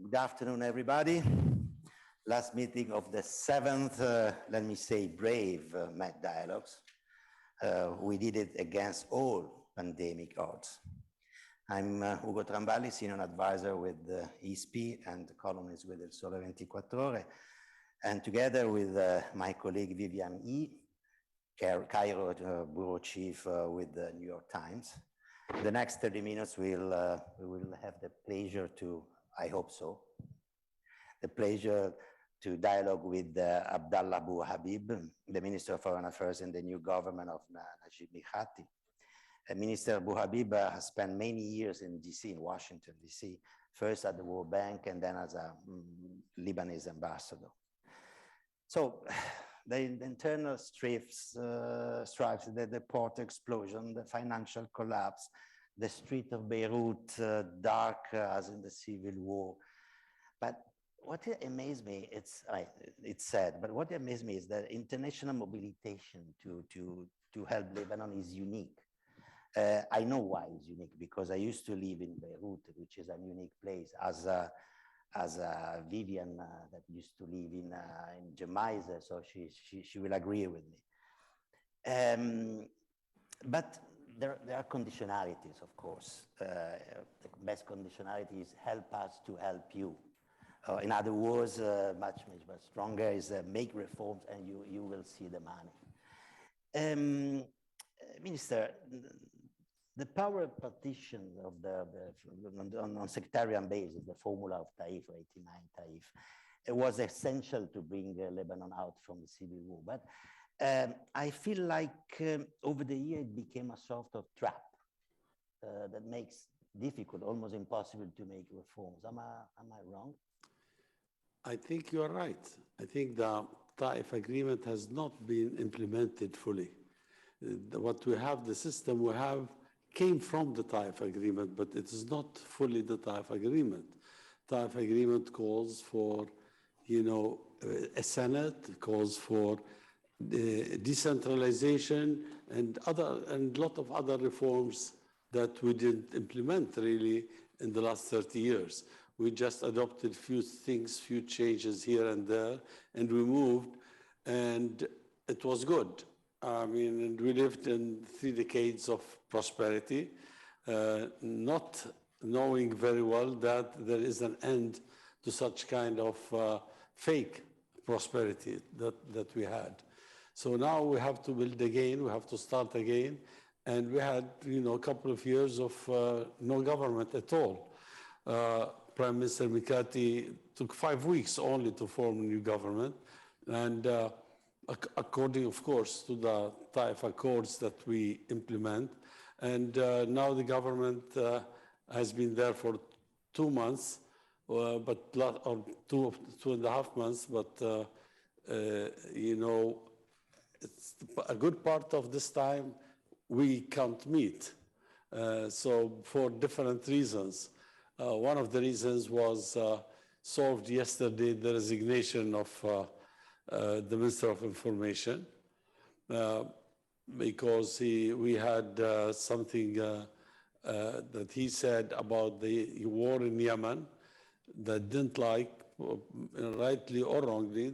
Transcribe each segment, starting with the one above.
Good afternoon, everybody. Last meeting of the seventh, let me say, brave MET dialogues. We did it against all pandemic odds. I'm Ugo Tramballi, senior advisor with the ISPI and columnist with El Sole 24 Ore. And together with my colleague Vivian E., Cairo bureau chief with the New York Times. The next 30 minutes we will have the pleasure to, I hope so, the pleasure to dialogue with Abdallah Habib, the Minister of Foreign Affairs in the new government of Najib Mikati. Minister Habib has spent many years in DC, in Washington, DC, first at the World Bank and then as a Lebanese ambassador. So the internal strife, the port explosion, the financial collapse, the street of Beirut, dark as in the civil war. But what amazed me, it's sad, but what amazed me is that international mobilization to help Lebanon is unique. I know why it's unique, because I used to live in Beirut, which is a unique place, as Vivian that used to live in Jamaica, so she will agree with me. But there are conditionalities, of course. The best conditionality is help us to help you. In other words, much stronger is make reforms and you will see the money. Minister, the power partition of on sectarian basis, the formula of Taif, 89 Taif, it was essential to bring Lebanon out from the civil war. But I feel like over the year it became a sort of trap that makes difficult, almost impossible to make reforms. Am I wrong? I think you are right. I think the Taif agreement has not been implemented fully. What we have, the system we have, came from the Taif agreement, but it is not fully the Taif agreement. Taif agreement calls for, a Senate, calls for decentralization and a lot of other reforms that we didn't implement really in the last 30 years. We just adopted few things, few changes here and there, and we moved, and it was good. And we lived in 3 decades of prosperity, not knowing very well that there is an end to such kind of fake prosperity that we had. So now we have to build again, we have to start again, and we had, a couple of years of no government at all. Prime Minister Mikati took 5 weeks only to form a new government, and according, of course, to the Taif Accords that we implement. And now the government has been there for 2 months, or 2.5 months, but, it's a good part of this time we can't meet. So for different reasons. One of the reasons was solved yesterday, the resignation of the Minister of Information, because we had something that he said about the war in Yemen that didn't like, rightly or wrongly,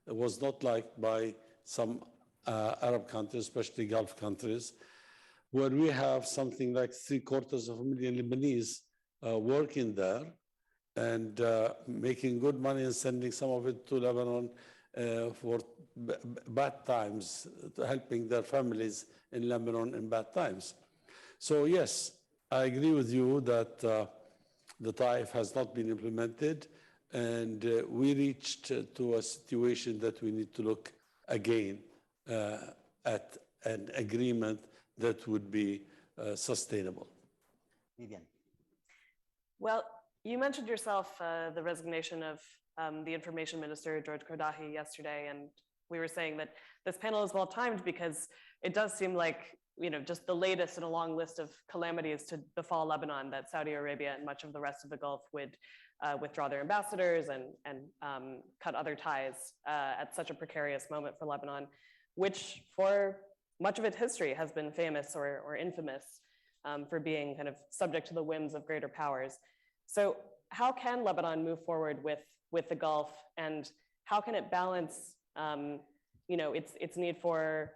was not liked by some Arab countries, especially Gulf countries, where we have something like 750,000 Lebanese working there and making good money and sending some of it to Lebanon for bad times, helping their families in Lebanon in bad times. So yes, I agree with you that the Taif has not been implemented, and we reached to a situation that we need to look again at an agreement that would be sustainable. Vivian. Well, you mentioned yourself the resignation of the Information Minister, George Kordahi, yesterday, and we were saying that this panel is well timed because it does seem like, just the latest in a long list of calamities to befall Lebanon, that Saudi Arabia and much of the rest of the Gulf would withdraw their ambassadors and cut other ties at such a precarious moment for Lebanon, which for much of its history has been famous or infamous for being kind of subject to the whims of greater powers. So how can Lebanon move forward with the Gulf, and how can it balance its need for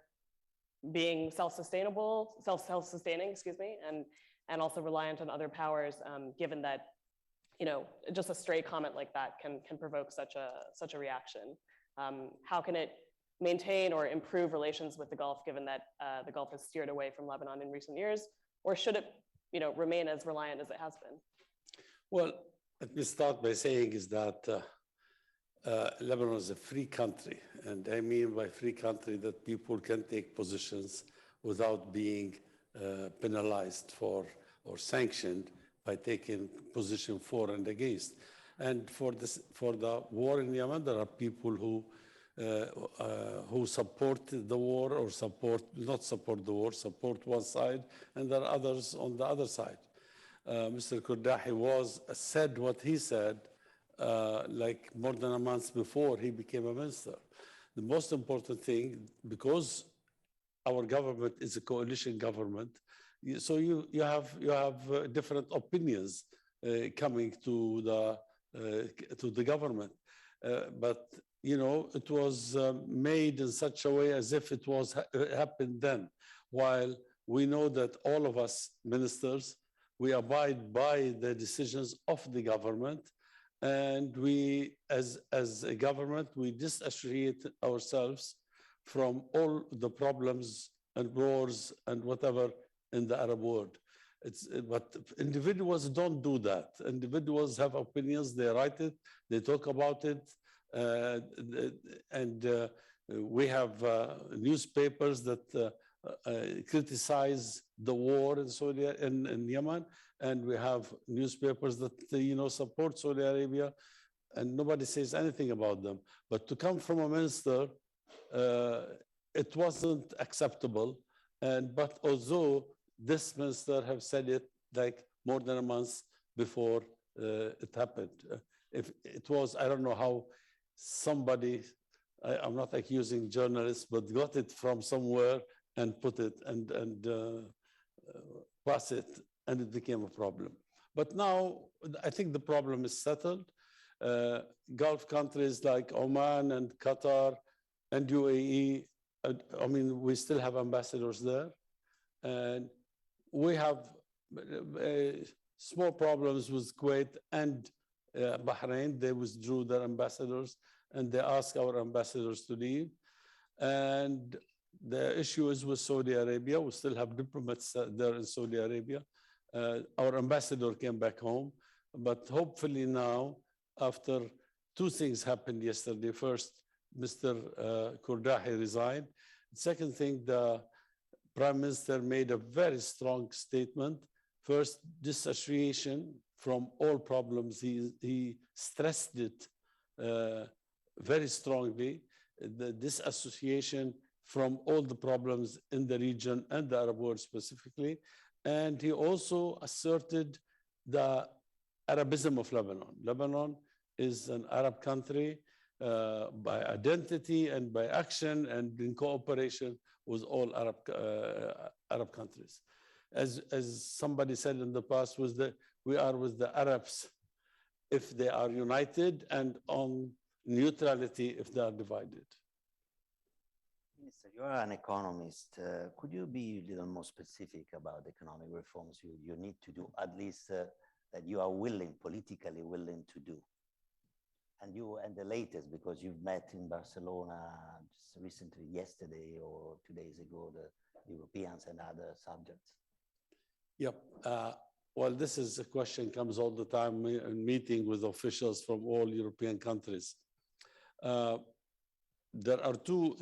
being self-sustaining, excuse me, and also reliant on other powers, given that just a stray comment like that can provoke such a reaction. How can it maintain or improve relations with the Gulf, given that the Gulf has steered away from Lebanon in recent years, or should it remain as reliant as it has been? Well, let me start by saying is that Lebanon is a free country, and I mean by free country that people can take positions without being penalized for or sanctioned by taking position for and against. And for the war in Yemen, there are people who support the war or not support the war, support one side, and there are others on the other side. Mr. Kurdahi said what he said like more than a month before he became a minister. The most important thing, because our government is a coalition government, so you have different opinions coming to the government, but it was made in such a way as if it happened then, while we know that all of us ministers, we abide by the decisions of the government, and we, as a government, we disassociate ourselves from all the problems and wars and whatever in the Arab world. But individuals don't do that. Individuals have opinions, they write it, they talk about it, and we have newspapers that criticize the war in Yemen, and we have newspapers that support Saudi Arabia, and nobody says anything about them. But to come from a minister, it wasn't acceptable. But although this minister have said it like more than a month before it happened, if it was, I don't know how somebody, I'm not accusing journalists, but got it from somewhere and put it and pass it, and it became a problem. But now I think the problem is settled. Gulf countries like Oman and Qatar and UAE, I mean, we still have ambassadors there. And we have small problems with Kuwait and Bahrain. They withdrew their ambassadors and they asked our ambassadors to leave. And the issue is with Saudi Arabia. We still have diplomats there in Saudi Arabia. Our ambassador came back home, but hopefully now, after two things happened yesterday. First, Mr. Kurdahi resigned. Second thing, the Prime Minister made a very strong statement. First, disassociation from all problems. He stressed it very strongly, the disassociation from all the problems in the region and the Arab world specifically. And he also asserted the Arabism of Lebanon. Lebanon is an Arab country by identity and by action and in cooperation with all Arab countries. As somebody said in the past, we are with the Arabs if they are united, and on neutrality if they are divided. Minister, you are an economist. Could you be a little more specific about the economic reforms you need to do, at least that you are politically willing to do? And the latest, because you've met in Barcelona just recently, yesterday or 2 days ago, the Europeans and other subjects. Yep. Well, this is a question comes all the time in meeting with officials from all European countries. There are two,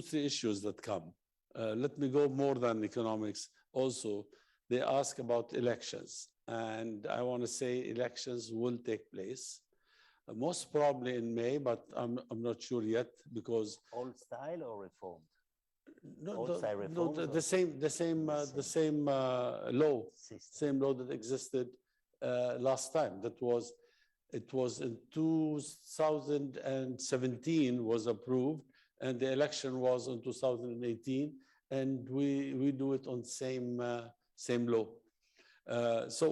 three issues that come. Let me go more than economics. Also, they ask about elections. And I want to say elections will take place. Most probably in May, but I'm not sure yet because old style or reformed? No, the same law, same law that existed last time. It was in 2017 was approved, and the election was in 2018, and we do it on same law. It's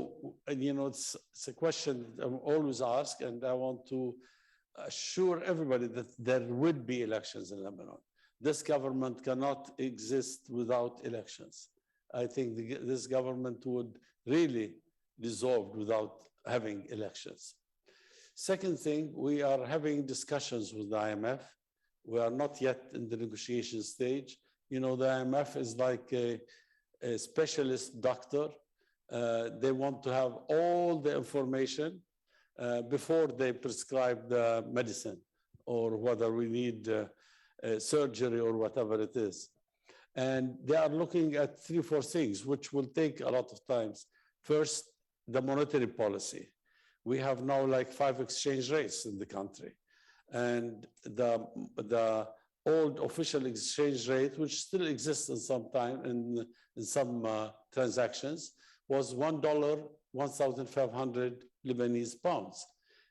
a question I'm always asked, and I want to assure everybody that there would be elections in Lebanon. This government cannot exist without elections. I think this government would really dissolve without having elections. Second thing, we are having discussions with the IMF. We are not yet in the negotiation stage. The IMF is like a specialist doctor. They want to have all the information before they prescribe the medicine, or whether we need surgery or whatever it is. And they are looking at 3 or 4 things, which will take a lot of time. First, the monetary policy. We have now like 5 exchange rates in the country. And the old official exchange rate, which still exists in some time in some transactions, was $1, 1,500 Lebanese pounds.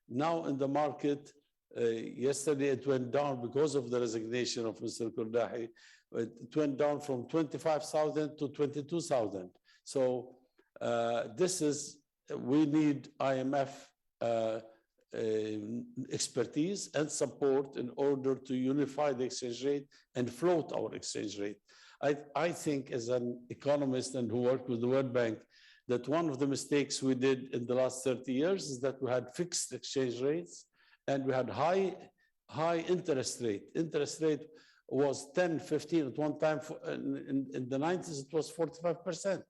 Now in the market, yesterday it went down because of the resignation of Mr. Kordahi. It went down from 25,000 to 22,000. So we need IMF expertise and support in order to unify the exchange rate and float our exchange rate. I think, as an economist and who worked with the World Bank, that one of the mistakes we did in the last 30 years is that we had fixed exchange rates and we had high interest rate. Interest rate was 10, 15 at one time. In the 90s, it was 45%.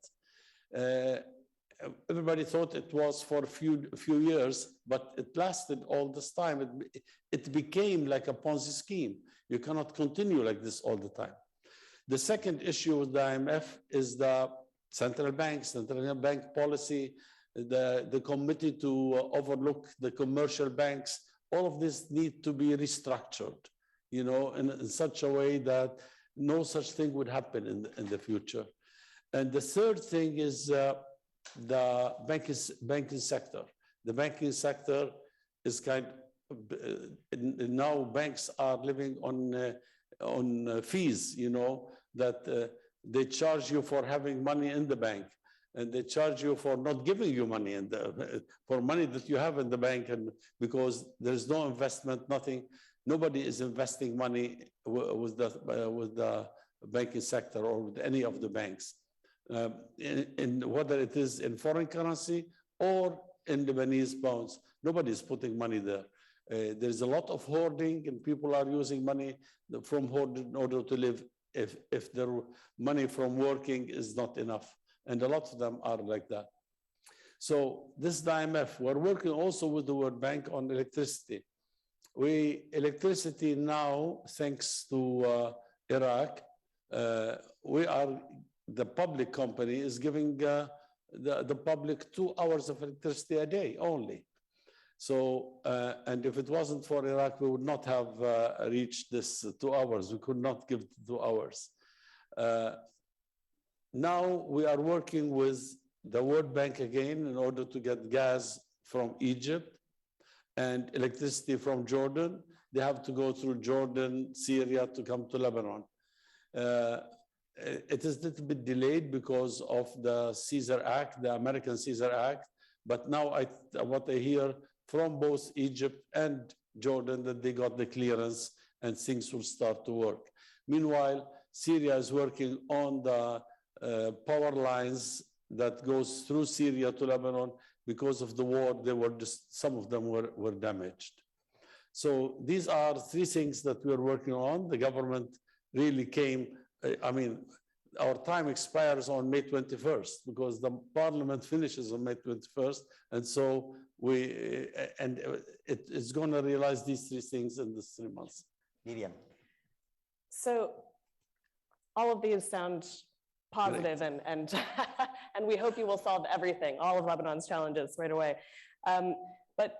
Everybody thought it was for a few years, but it lasted all this time. It became like a Ponzi scheme. You cannot continue like this all the time. The second issue with the IMF is the central bank policy, the committee to overlook the commercial banks. All of this need to be restructured, in such a way that no such thing would happen in the future. And the third thing is the banking sector. The banking sector is now banks are living on fees, that they charge you for having money in the bank, and they charge you for not giving you money for money that you have in the bank, and because there's no investment, nothing. Nobody is investing money with the banking sector or with any of the banks, in whether it is in foreign currency or in Lebanese pounds. Nobody is putting money there. There's a lot of hoarding, and people are using money from hoarding in order to live if their money from working is not enough. And a lot of them are like that. So this is the IMF. We're working also with the World Bank on electricity. Electricity now, thanks to Iraq, the public company is giving the public 2 hours of electricity a day only. So, and if it wasn't for Iraq, we would not have reached this 2 hours. We could not give 2 hours. Now we are working with the World Bank again in order to get gas from Egypt and electricity from Jordan. They have to go through Jordan, Syria to come to Lebanon. It is a little bit delayed because of the Caesar Act, the American Caesar Act. But now what I hear from both Egypt and Jordan, that they got the clearance and things will start to work. Meanwhile, Syria is working on the power lines that goes through Syria to Lebanon. Because of the war, some of them were damaged. So these are 3 things that we're working on. The government really came, our time expires on May 21st because the parliament finishes on May 21st. And so it's going to realize these 3 things in these 3 months. Miriam. So all of these sound positive, and and we hope you will solve everything, all of Lebanon's challenges right away. But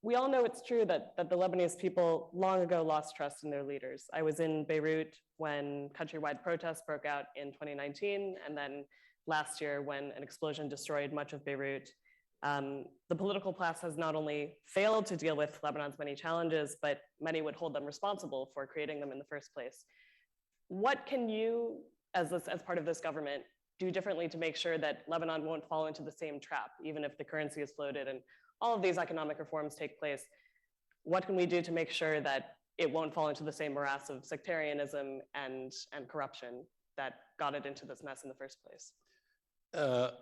we all know it's true that the Lebanese people long ago lost trust in their leaders. I was in Beirut when countrywide protests broke out in 2019, and then last year when an explosion destroyed much of Beirut. The political class has not only failed to deal with Lebanon's many challenges, but many would hold them responsible for creating them in the first place. What can you, as part of this government, do differently to make sure that Lebanon won't fall into the same trap, even if the currency is floated and all of these economic reforms take place? What can we do to make sure that it won't fall into the same morass of sectarianism and corruption that got it into this mess in the first place?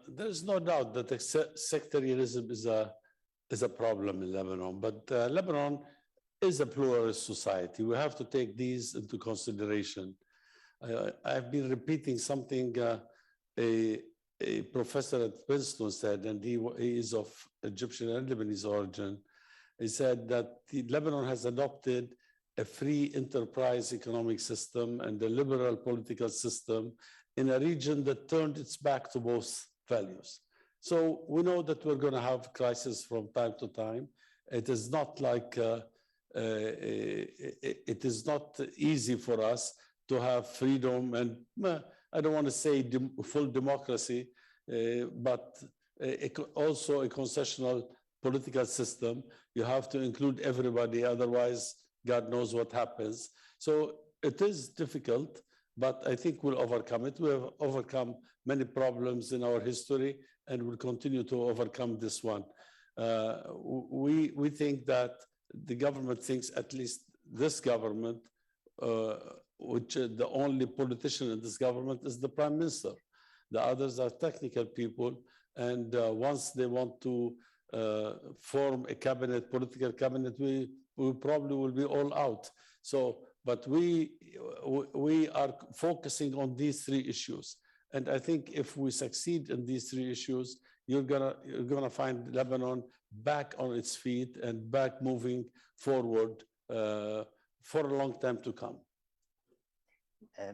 There's no doubt that sectarianism is a problem in Lebanon, but Lebanon is a pluralist society. We have to take these into consideration. I've been repeating something a professor at Princeton said, and he is of Egyptian and Lebanese origin. He said that Lebanon has adopted a free enterprise economic system and a liberal political system in a region that turned its back to both values. So we know that we're going to have crises from time to time. It is not like, it is not easy for us to have freedom and, I don't want to say full democracy, but also a concessional political system. You have to include everybody, otherwise God knows what happens. So it is difficult, but I think we'll overcome it. We have overcome many problems in our history and will continue to overcome this one. We think that the government thinks, at least this government, which the only politician in this government is the prime minister. The others are technical people, and once they want to form a cabinet, political cabinet, we probably will be all out. So, but we are focusing on these three issues, and I think if we succeed in these three issues, you're gonna find Lebanon back on its feet and back moving forward for a long time to come.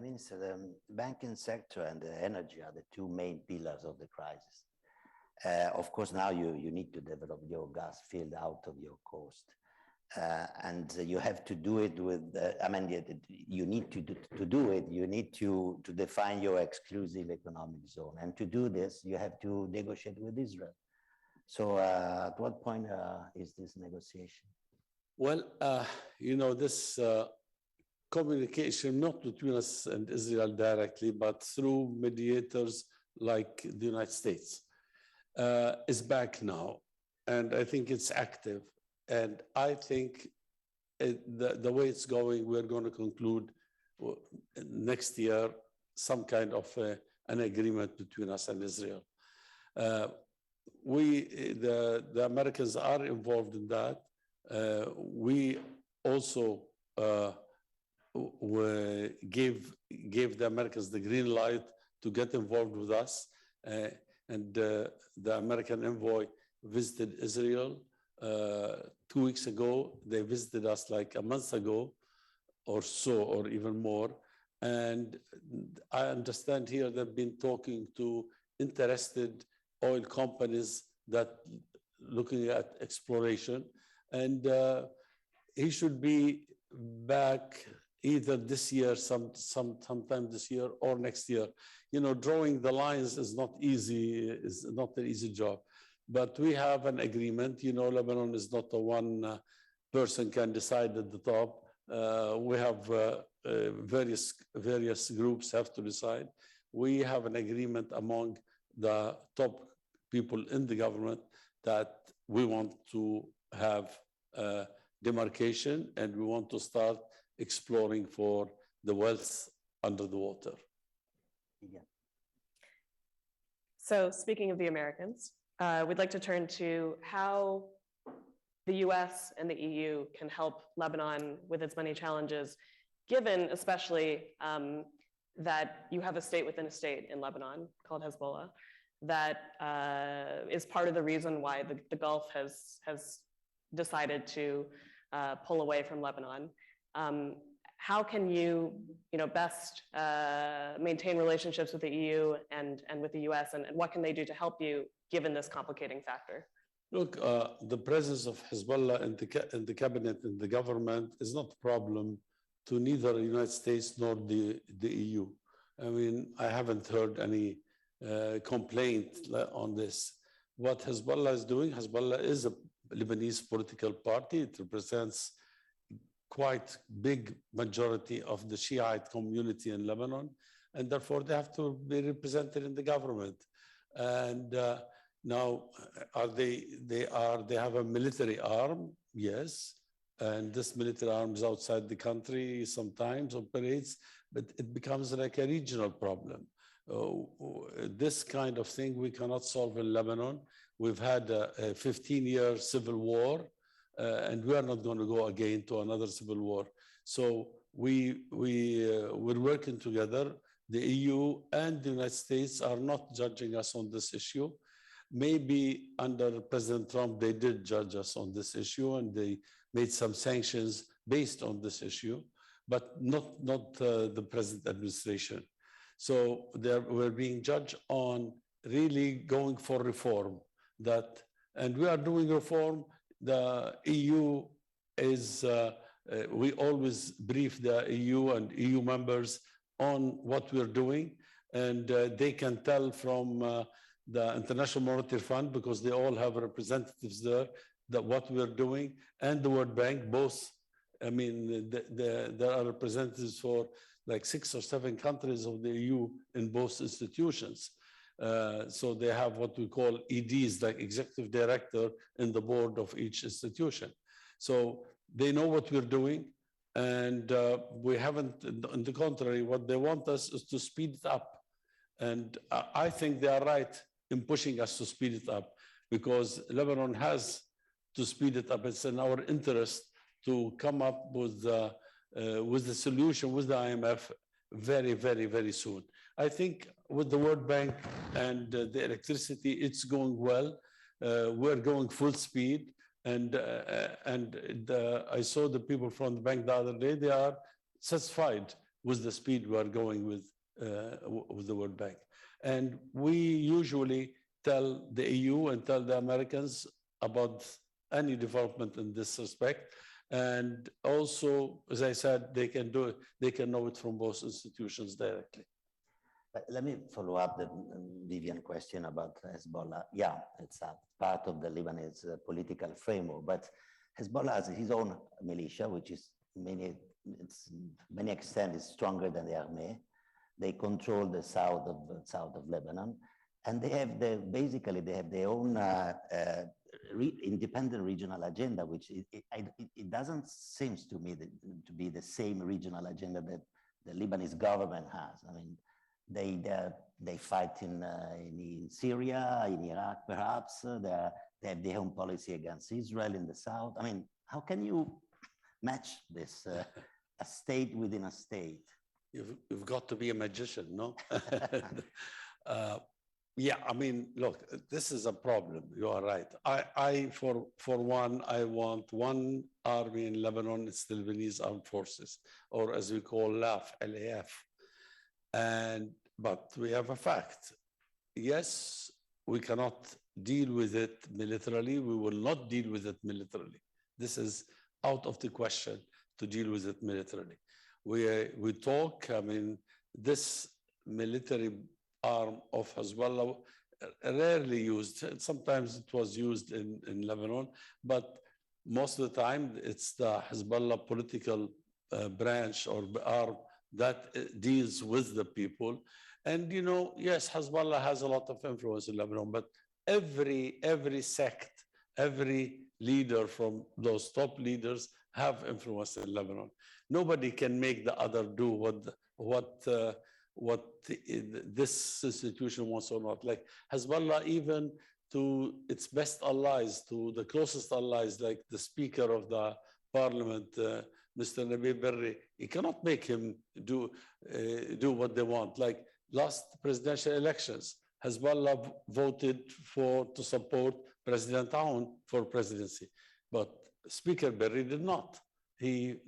Minister, the banking sector and the energy are the two main pillars of the crisis. Of course, now you need to develop your gas field out of your coast. And you have to do it with, you need to do it, you need to define your exclusive economic zone. And to do this, you have to negotiate with Israel. So at what point is this negotiation? Well, you know, this communication, not between us and Israel directly, but through mediators like the United States, is back now. And I think it's active. And I think the way it's going, we're going to conclude next year some kind of an agreement between us and Israel. The Americans are involved in that. We also gave the Americans the green light to get involved with us. And the American envoy visited Israel 2 weeks ago. They visited us like a month ago or so, or even more. And I understand here they've been talking to interested oil companies that looking at exploration. And he should be back either this year, sometime this year, or next year. You know, drawing the lines is not easy, is not an easy job. But we have an agreement. You know, Lebanon is not a one person can decide at the top. We have various groups have to decide. We have an agreement among the top people in the government that we want to have demarcation, and we want to start exploring for the wealth under the water. Yeah. So speaking of the Americans, we'd like to turn to how the US and the EU can help Lebanon with its many challenges, given especially that you have a state within a state in Lebanon called Hezbollah that is part of the reason why the Gulf has decided to pull away from Lebanon. How can you best maintain relationships with the EU and with the US, and what can they do to help you given this complicating factor? Look, the presence of Hezbollah in the cabinet and the government is not a problem to neither the United States nor the EU. I mean, I haven't heard any complaint on this. What Hezbollah is doing, Hezbollah is a Lebanese political party. It represents quite big majority of the Shiite community in Lebanon. and therefore they have to be represented in the government. And now, they have a military arm, yes, and this military arm is outside the country, sometimes operates, but it becomes like a regional problem. This kind of thing we cannot solve in Lebanon. We've had a 15-year civil war, and we are not going to go again to another civil war. So we're working together. The EU and the United States are not judging us on this issue. Maybe under President Trump, they did judge us on this issue, and they made some sanctions based on this issue, but not the present administration. So we're being judged on really going for reform. And we are doing reform. The EU is, we always brief the EU and EU members on what we're doing, and they can tell from the International Monetary Fund, because they all have representatives there, that what we're doing, and the World Bank, both. I mean, there are representatives for like 6 or 7 countries of the EU in both institutions. So they have what we call EDs, like executive director, in the board of each institution. So they know what we're doing, and we haven't, on the contrary, what they want us is to speed it up. And I think they are right in pushing us to speed it up, because Lebanon has to speed it up. It's in our interest to come up with the solution with the IMF very, very, very soon. I think with the World Bank and the electricity, it's going well. We're going full speed. And I saw the people from the bank the other day, they are satisfied with the speed we are going with the World Bank. And we usually tell the EU and tell the Americans about any development in this respect. And also, as I said, they can do it, they can know it from both institutions directly. But let me follow up the Vivian question about Hezbollah. Yeah, it's a part of the Lebanese political framework, but Hezbollah has his own militia, which is many extent is stronger than the army. They control the south of Lebanon, and they have basically they have their own independent regional agenda, which it doesn't seem to me to be the same regional agenda that the Lebanese government has. I mean, they fight in Syria, in Iraq, perhaps. They have their own policy against Israel in the south. I mean, how can you match this, a state within a state? You've got to be a magician, no? Yeah, I mean, look, this is a problem. You are right. For one, I want one army in Lebanon. It's the Lebanese Armed Forces, or as we call LAF, LAF. But we have a fact. Yes, we cannot deal with it militarily. We will not deal with it militarily. This is out of the question to deal with it militarily. We talk, I mean, this military arm of Hezbollah rarely used. Sometimes it was used in Lebanon, but most of the time it's the Hezbollah political branch or arm that deals with the people. And, you know, yes, Hezbollah has a lot of influence in Lebanon, but every sect, every leader from those top leaders have influence in Lebanon. Nobody can make the other do what this institution wants or not. Like Hezbollah, even to its best allies, to the closest allies, like the Speaker of the Parliament, Mr. Habib Berri, you cannot make him do what they want. Like last presidential elections, Hezbollah voted to support President Aoun for presidency, but Speaker Berri did not. He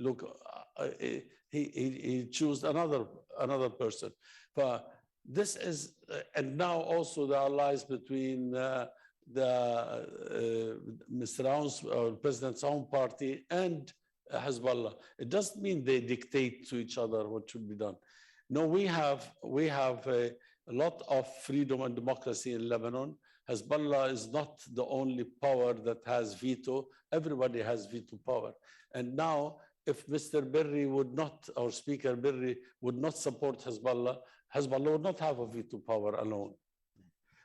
chose another person. But this is, and now also the allies between Mr. Aoun's or President Aoun party and Hezbollah. It doesn't mean they dictate to each other what should be done. No, we have a lot of freedom and democracy in Lebanon. Hezbollah is not the only power that has veto. Everybody has veto power. And now, if Mr. Berri would not, or Speaker Berri would not support Hezbollah, Hezbollah would not have a veto power alone.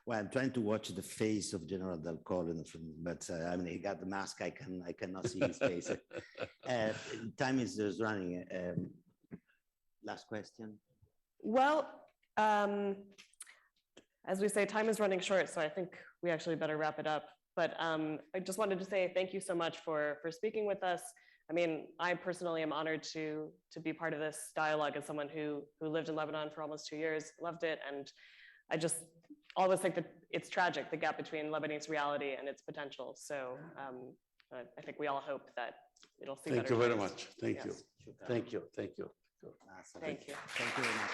Well, I'm trying to watch the face of General Del Colin, but I mean, he got the mask. I cannot see his face. Time is running. Last question. Well, as we say, time is running short, so I think we actually better wrap it up. But I just wanted to say thank you so much for speaking with us. I mean, I personally am honored to be part of this dialogue as someone who lived in Lebanon for almost 2 years, loved it, and I just always think that it's tragic, the gap between Lebanese reality and its potential. So I think we all hope that it'll see better Thank you very days. much. Thank you. Yes. Thank you. Thank you. Thank you. Thank you very much.